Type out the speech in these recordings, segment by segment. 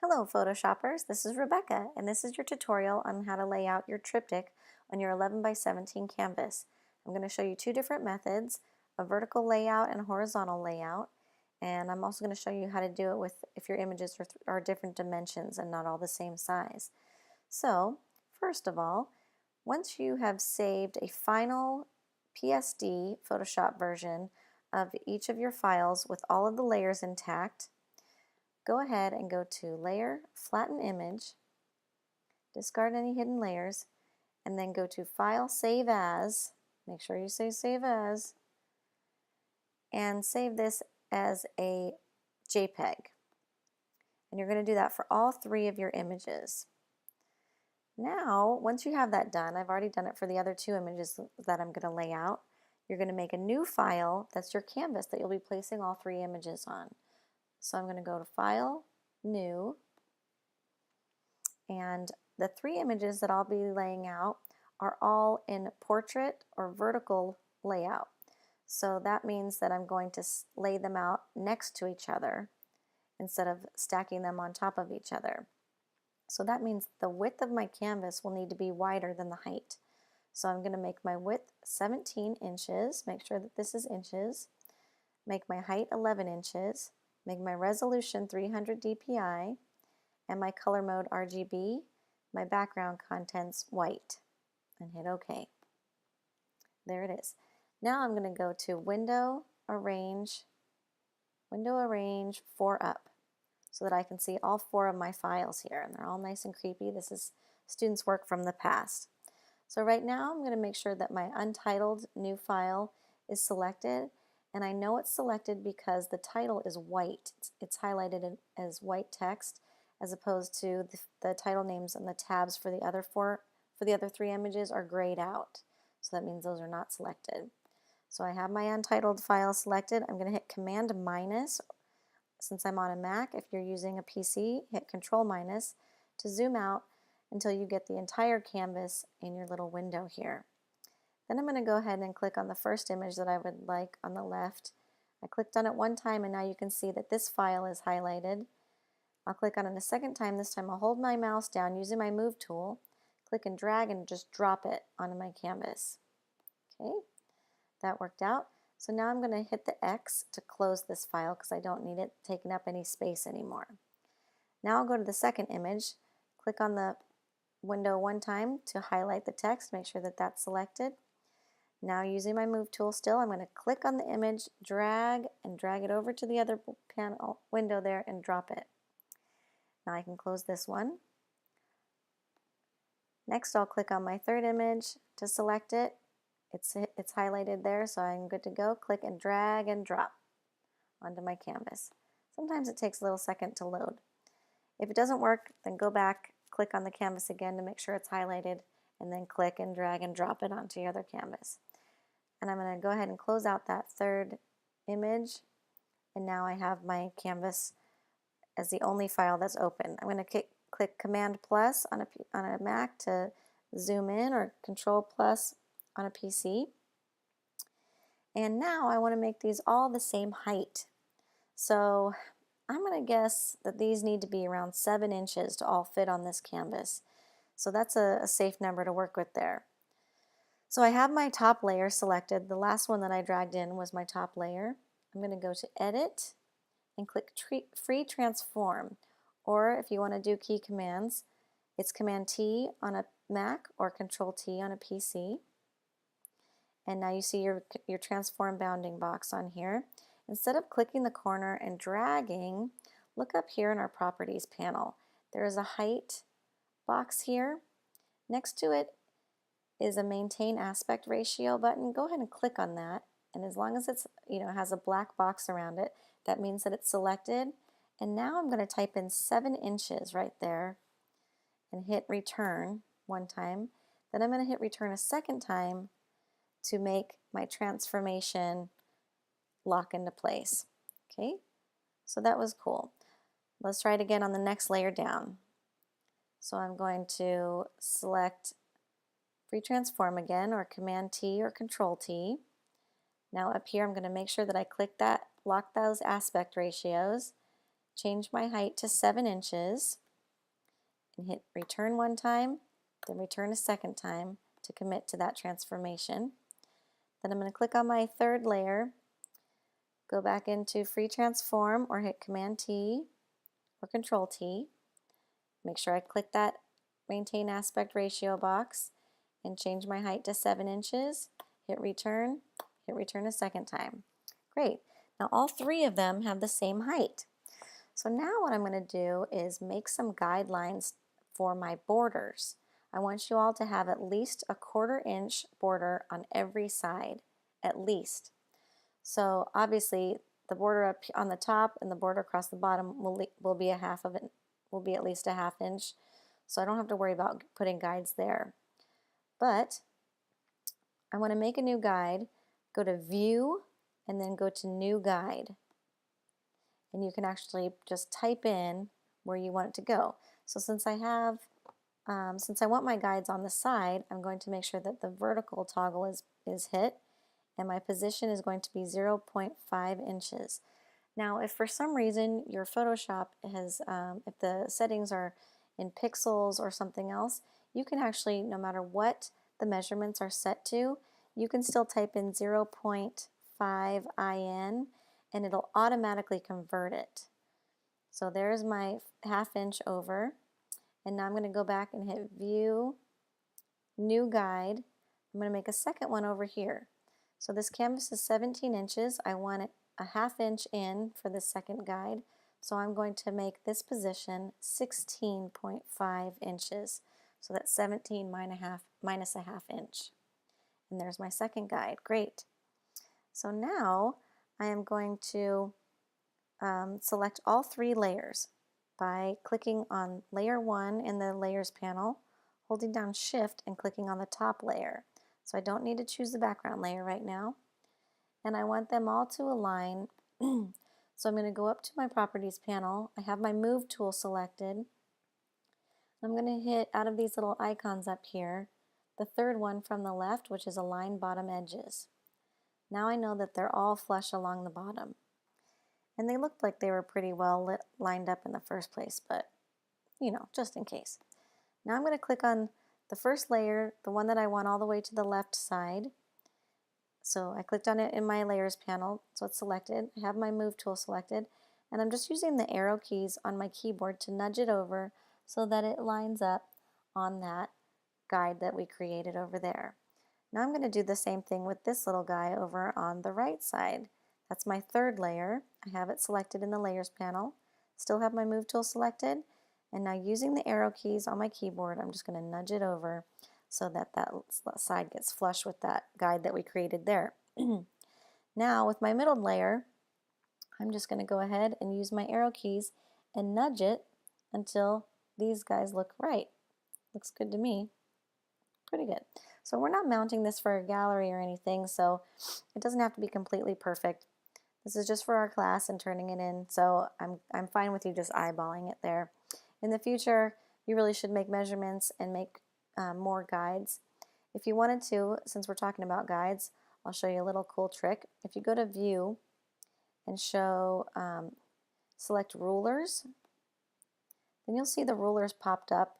Hello Photoshoppers, this is Rebecca and this is your tutorial on how to lay out your triptych on your 11 by 17 canvas. I'm going to show you two different methods, a vertical layout and a horizontal layout, and I'm also going to show you how to do it with if your images are different dimensions and not all the same size. So first of all, once you have saved a final PSD Photoshop version of each of your files with all of the layers intact, go ahead and go to Layer, Flatten Image, discard any hidden layers, and then go to File, Save As, make sure you say Save As, and save this as a JPEG. And you're going to do that for all three of your images. Now, once you have that done, I've already done it for the other two images that I'm going to lay out, you're going to make a new file that's your canvas that you'll be placing all three images on. So I'm going to go to File, New, and the three images that I'll be laying out are all in portrait or vertical layout. So that means that I'm going to lay them out next to each other instead of stacking them on top of each other. So that means the width of my canvas will need to be wider than the height. So I'm going to make my width 17 inches, make sure that this is inches, make my height 11 inches, make my resolution 300 dpi, and my color mode RGB, my background contents white, and hit OK. There it is. Now I'm going to go to Window, Arrange, 4 up, so that I can see all four of my files here, and they're all nice and creepy. This is students' work from the past. So right now I'm going to make sure that my untitled new file is selected, and I know it's selected because the title is white. It's highlighted as white text, as opposed to the title names and the tabs for the other three images are grayed out. So that means those are not selected. So I have my untitled file selected. I'm going to hit Command minus. Since I'm on a Mac, if you're using a PC, hit Control minus to zoom out until you get the entire canvas in your little window here. Then I'm going to go ahead and click on the first image that I would like on the left. I clicked on it one time and now you can see that this file is highlighted. I'll click on it a second time. This time I'll hold my mouse down using my Move tool, click and drag and just drop it onto my canvas. Okay, that worked out. So now I'm going to hit the X to close this file because I don't need it taking up any space anymore. Now I'll go to the second image, click on the window one time to highlight the text, make sure that that's selected. Now using my Move tool still, I'm going to click on the image, drag it over to the other panel window there and drop it. Now I can close this one. Next I'll click on my third image to select it. It's highlighted there, so I'm good to go. Click and drag and drop onto my canvas. Sometimes it takes a little second to load. If it doesn't work, then go back, click on the canvas again to make sure it's highlighted, and then click and drag and drop it onto your other canvas. And I'm going to go ahead and close out that third image, and now I have my canvas as the only file that's open. I'm going to click Command plus on a Mac to zoom in, or Control plus on a PC. And now I want to make these all the same height. So I'm going to guess that these need to be around 7 inches to all fit on this canvas. So that's a safe number to work with there. So I have my top layer selected. The last one that I dragged in was my top layer. I'm going to go to Edit and click Free Transform. Or if you want to do key commands, it's Command T on a Mac or Control T on a PC. And now you see your transform bounding box on here. Instead of clicking the corner and dragging, look up here in our properties panel. There is a height box here. Next to it is a maintain aspect ratio button. Go ahead and click on that, and as long as it's has a black box around it, that means that it's selected. And now I'm going to type in 7 inches right there and hit return one time. Then I'm going to hit return a second time to make my transformation lock into place. Okay, so that was cool. Let's try it again on the next layer down. So I'm going to select Free Transform again, or Command T or Control T. Now up here I'm going to make sure that I click that, lock those aspect ratios, change my height to 7 inches, and hit return one time, then return a second time to commit to that transformation. Then I'm going to click on my third layer, go back into Free Transform or hit Command T or Control T. Make sure I click that Maintain Aspect Ratio box and change my height to 7 inches, hit return a second time. Great. Now all three of them have the same height. So now what I'm going to do is make some guidelines for my borders. I want you all to have at least a 1/4 inch border on every side, at least. So obviously the border up on the top and the border across the bottom will be at least a 1/2 inch. So I don't have to worry about putting guides there. But I want to make a new guide, go to View, and then go to New Guide. And you can actually just type in where you want it to go. So since I want my guides on the side, I'm going to make sure that the vertical toggle is hit, and my position is going to be 0.5 inches. Now, if for some reason your Photoshop has, if the settings are in pixels or something else, you can actually, no matter what the measurements are set to, you can still type in 0.5 IN and it'll automatically convert it. So there's my 1/2 inch over, and now I'm going to go back and hit View, New Guide. I'm going to make a second one over here. So this canvas is 17 inches. I want it a 1/2 inch in for the second guide. So I'm going to make this position 16.5 inches. So that's 17 minus a 1/2 inch. And there's my second guide. Great. So now I am going to select all three layers by clicking on layer 1 in the layers panel, holding down Shift and clicking on the top layer. So I don't need to choose the background layer right now. And I want them all to align. So I'm going to go up to my Properties panel. I have my Move tool selected. I'm going to hit, out of these little icons up here, the third one from the left, which is Align Bottom Edges. Now I know that they're all flush along the bottom. And they looked like they were pretty well lined up in the first place, but you know, just in case. Now I'm going to click on the first layer, the one that I want all the way to the left side. So I clicked on it in my layers panel, so it's selected. I have my Move tool selected, and I'm just using the arrow keys on my keyboard to nudge it over so that it lines up on that guide that we created over there. Now I'm going to do the same thing with this little guy over on the right side. That's my third layer. I have it selected in the layers panel. Still have my Move tool selected, and now using the arrow keys on my keyboard, I'm just going to nudge it over so that that side gets flush with that guide that we created there. Now with my middle layer, I'm just going to go ahead and use my arrow keys and nudge it until these guys look right. Looks good to me. Pretty good. So we're not mounting this for a gallery or anything, so it doesn't have to be completely perfect. This is just for our class and turning it in, so I'm fine with you just eyeballing it there. In the future, you really should make measurements and make more guides. If you wanted to, since we're talking about guides, I'll show you a little cool trick. If you go to View and show, select Rulers, then you'll see the rulers popped up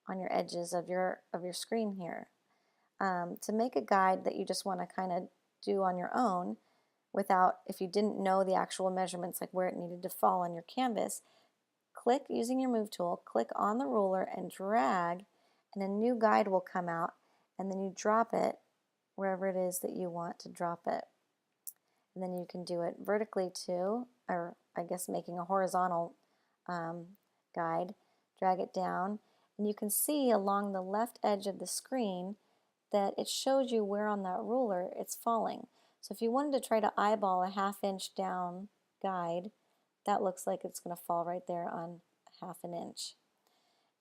on your edges of your screen here. To make a guide that you just want to kind of do on your own without, if you didn't know the actual measurements, like where it needed to fall on your canvas, click using your Move tool, click on the ruler and drag, and a new guide will come out, and then you drop it wherever it is that you want to drop it. And then you can do it vertically too, or I guess making a horizontal guide, drag it down, and you can see along the left edge of the screen that it shows you where on that ruler it's falling. So if you wanted to try to eyeball a 1/2 inch down guide, that looks like it's going to fall right there on 1/2 inch.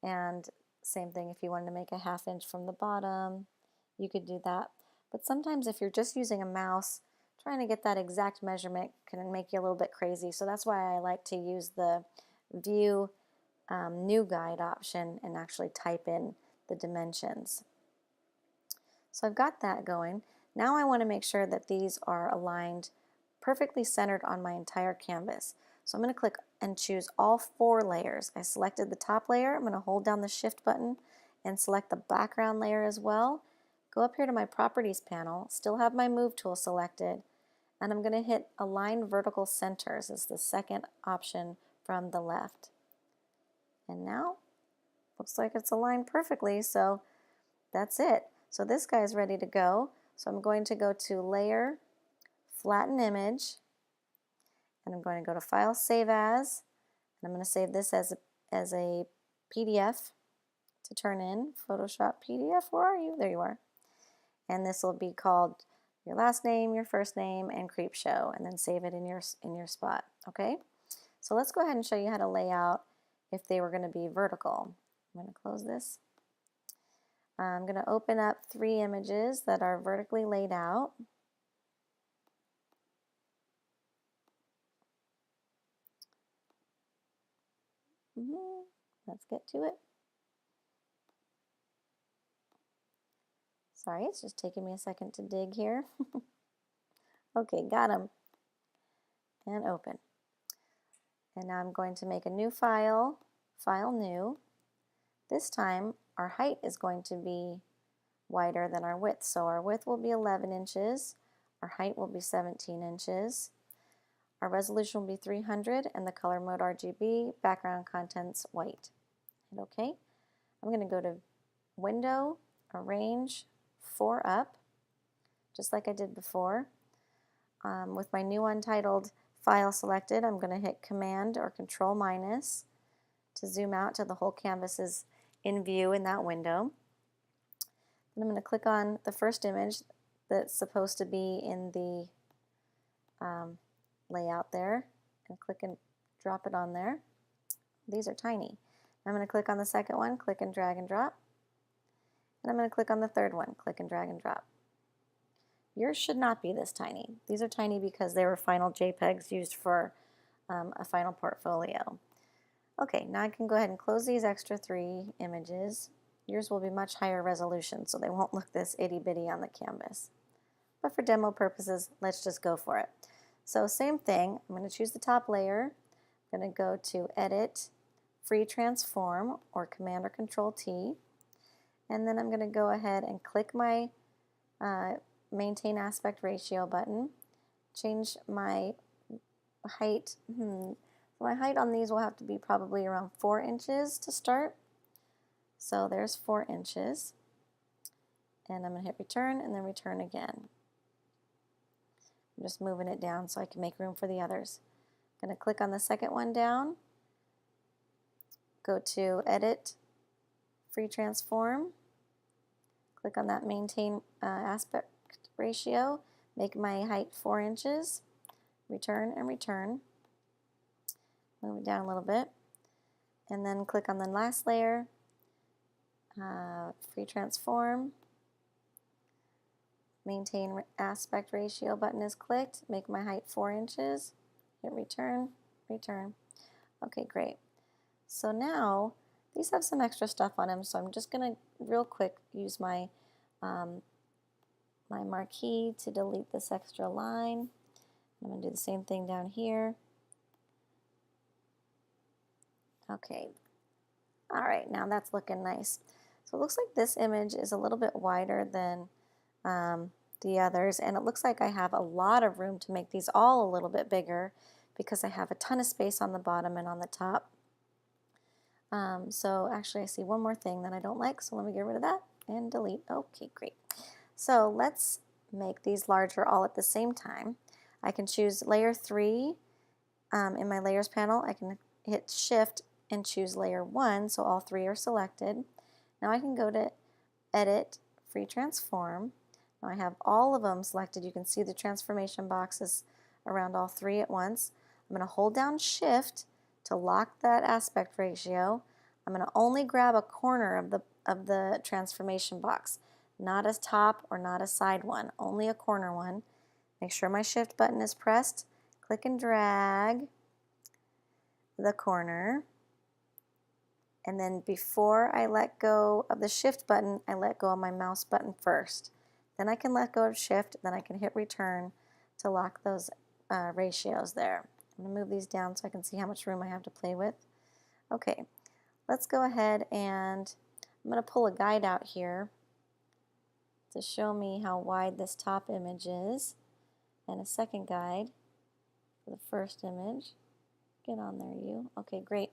And same thing if you wanted to make a 1/2 inch from the bottom, you could do that. But sometimes if you're just using a mouse, trying to get that exact measurement can make you a little bit crazy. So that's why I like to use the View New Guide option and actually type in the dimensions. So I've got that going. Now I want to make sure that these are aligned perfectly centered on my entire canvas. So I'm going to click and choose all 4 layers. I selected the top layer. I'm going to hold down the Shift button and select the background layer as well. Go up here to my Properties panel, still have my Move tool selected, and I'm going to hit Align Vertical Centers as the second option from the left. And now, looks like it's aligned perfectly, so that's it. So this guy is ready to go. So I'm going to go to Layer, Flatten Image, and I'm going to go to File, Save As, and I'm going to save this as a PDF to turn in. Photoshop PDF, where are you? There you are. And this will be called your last name, your first name, and Creepshow, and then save it in your spot. Okay? So let's go ahead and show you how to lay out if they were going to be vertical. I'm going to close this. I'm going to open up 3 images that are vertically laid out. Let's get to it. Sorry, it's just taking me a second to dig here. Okay, got them. And open. And now I'm going to make a new file, File New. This time, our height is going to be wider than our width. So our width will be 11 inches, our height will be 17 inches. Our resolution will be 300 and the color mode RGB, background contents white. And okay, I'm going to go to Window, Arrange, 4 up, just like I did before. With my new untitled file selected, I'm going to hit Command or Control minus to zoom out till the whole canvas is in view in that window. Then I'm going to click on the first image that's supposed to be in the layout there and click and drop it on there. These are tiny. I'm going to click on the second one, click and drag and drop. And I'm going to click on the third one, click and drag and drop. Yours should not be this tiny. These are tiny because they were final JPEGs used for a final portfolio. Okay, now I can go ahead and close these extra 3 images. Yours will be much higher resolution, so they won't look this itty-bitty on the canvas. But for demo purposes, let's just go for it. So same thing, I'm going to choose the top layer. I'm going to go to Edit, Free Transform, or Command or Control T. And then I'm going to go ahead and click my Maintain Aspect Ratio button, change my height. My height on these will have to be probably around 4 inches to start. So there's 4 inches. And I'm going to hit return and then return again. I'm just moving it down so I can make room for the others. I'm going to click on the second one down, go to Edit, Free Transform, click on that Maintain Aspect Ratio, make my height 4 inches, return and return. Move it down a little bit, and then click on the last layer, Free Transform, Maintain Aspect Ratio button is clicked, make my height 4 inches, hit return, return. Okay, great. So now, these have some extra stuff on them, so I'm just going to real quick use my my marquee to delete this extra line. I'm going to do the same thing down here. Okay, all right, now that's looking nice. So it looks like this image is a little bit wider than the others, and it looks like I have a lot of room to make these all a little bit bigger because I have a ton of space on the bottom and on the top. So actually I see one more thing that I don't like, so let me get rid of that and delete. Okay, great. So let's make these larger all at the same time. I can choose layer 3 in my layers panel. I can hit shift and choose layer 1 so all 3 are selected. Now I can go to Edit, Free Transform. Now I have all of them selected. You can see the transformation boxes around all 3 at once. I'm going to hold down shift to lock that aspect ratio. I'm going to only grab a corner of the transformation box, not a top or not a side one, only a corner one. Make sure my shift button is pressed. Click and drag the corner. And then before I let go of the shift button, I let go of my mouse button first. Then I can let go of shift, then I can hit return to lock those ratios there. I'm going to move these down so I can see how much room I have to play with. Okay, let's go ahead and I'm going to pull a guide out here to show me how wide this top image is, and a second guide for the first image. Get on there, you. Okay, great.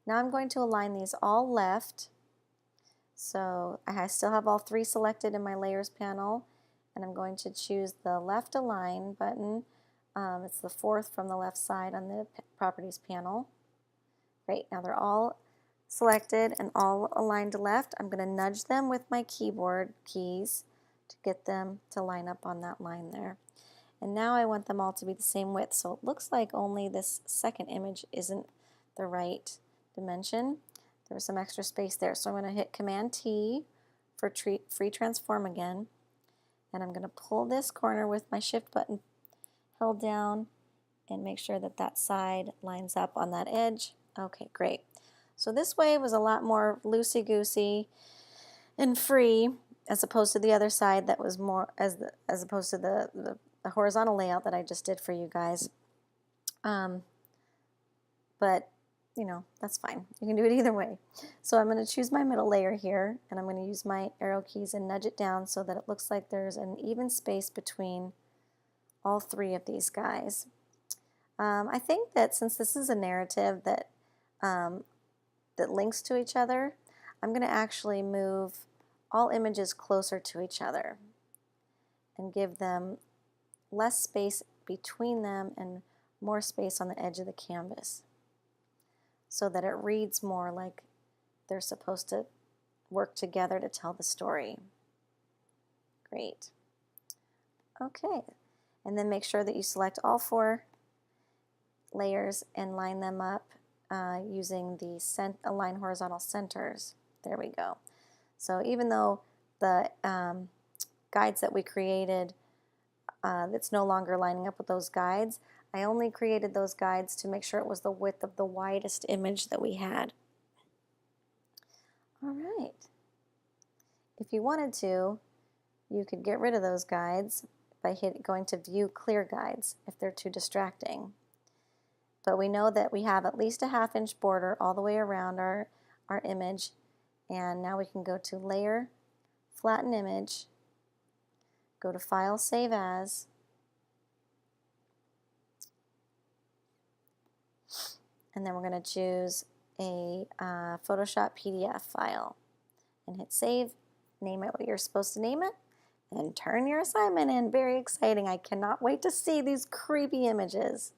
Now I'm going to align these all left. So I still have all three selected in my layers panel, and I'm going to choose the left align button. It's the fourth from the left side on the properties panel. Great, now they're all selected and all aligned to left. I'm going to nudge them with my keyboard keys to get them to line up on that line there. And now I want them all to be the same width, so it looks like only this second image isn't the right dimension. There was some extra space there, so I'm going to hit Command T for free transform again, and I'm going to pull this corner with my shift button held down and make sure that that side lines up on that edge. Okay, great. So this way was a lot more loosey-goosey and free as opposed to the other side that was more as opposed to the horizontal layout that I just did for you guys. But you know, that's fine. You can do it either way. So I'm going to choose my middle layer here, and I'm going to use my arrow keys and nudge it down so that it looks like there's an even space between all three of these guys. I think that since this is a narrative that that links to each other, I'm going to actually move all images closer to each other and give them less space between them and more space on the edge of the canvas, so that it reads more like they're supposed to work together to tell the story. Great. Okay, and then make sure that you select all four layers and line them up using the align horizontal centers. There we go. So even though the guides that we created, that's no longer lining up with those guides, I only created those guides to make sure it was the width of the widest image that we had. All right. If you wanted to, you could get rid of those guides by going to View Clear Guides if they're too distracting. But we know that we have at least a 1/2 inch border all the way around our image, and now we can go to Layer, Flatten Image, go to File, Save As, and then we're going to choose a Photoshop PDF file and hit Save, name it what you're supposed to name it, and turn your assignment in. Very exciting. I cannot wait to see these creepy images.